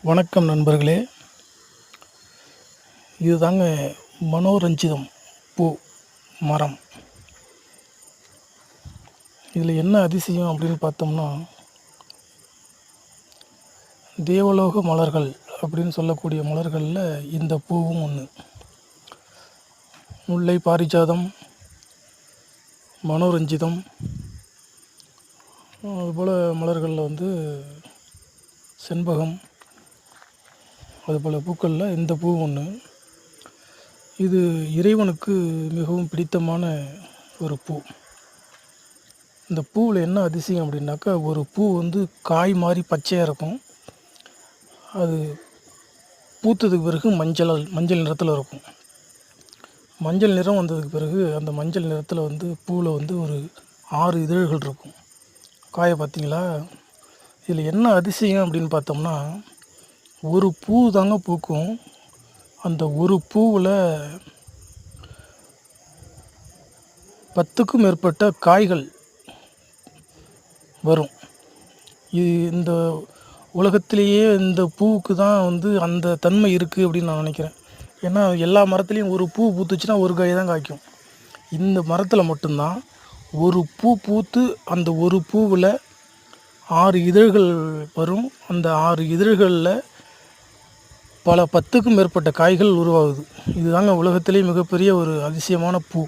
வணக்கம் நண்பர்களே. இதுதாங்க மனோரஞ்சிதம் பூ மரம். இதில் என்ன அதிசயம் அப்படின்னு பார்த்தோம்னா, தேவலோக மலர்கள் அப்படின்னு சொல்லக்கூடிய மலர்களில் இந்த பூவும் ஒன்று. முல்லை, பாரிஜாதம், மனோரஞ்சிதம், அதுபோல் மலர்களில் செண்பகம், அதுபோல் பூக்களில் இந்த பூ ஒன்று. இது இறைவனுக்கு மிகவும் பிடித்தமான ஒரு பூ. இந்த பூவில் என்ன அதிசயம் அப்படின்னாக்கா, ஒரு பூ காய் மாதிரி பச்சையாக இருக்கும். அது பூத்ததுக்கு பிறகு மஞ்சள் நிறத்தில் இருக்கும். மஞ்சள் நிறம் வந்ததுக்கு பிறகு அந்த மஞ்சள் நிறத்தில் பூவில் ஒரு 6 இதழ்கள் இருக்கும். காயை பார்த்தீங்களா? இதில் என்ன அதிசயம் அப்படின்னு பார்த்தோம்னா, ஒரு பூ தாங்க பூக்கும். அந்த ஒரு பூவில் 10க்கும் மேற்பட்ட காய்கள் வரும். இந்த உலகத்திலேயே இந்த பூவுக்கு தான் அந்த தன்மை இருக்குது அப்படின்னு நான் நினைக்கிறேன். ஏன்னா எல்லா மரத்துலேயும் ஒரு பூ பூத்துச்சுன்னா ஒரு காய் தான் காய்க்கும். இந்த மரத்தில் மட்டும்தான் ஒரு பூ பூத்து அந்த ஒரு பூவில் 6 இதழ்கள் வரும். அந்த 6 இதழ்களில் பல 10க்கும் மேற்பட்ட காய்கள் உருவாகுது. இதுதாங்க உலகத்திலே மிகப்பெரிய ஒரு அதிசயமான பூ.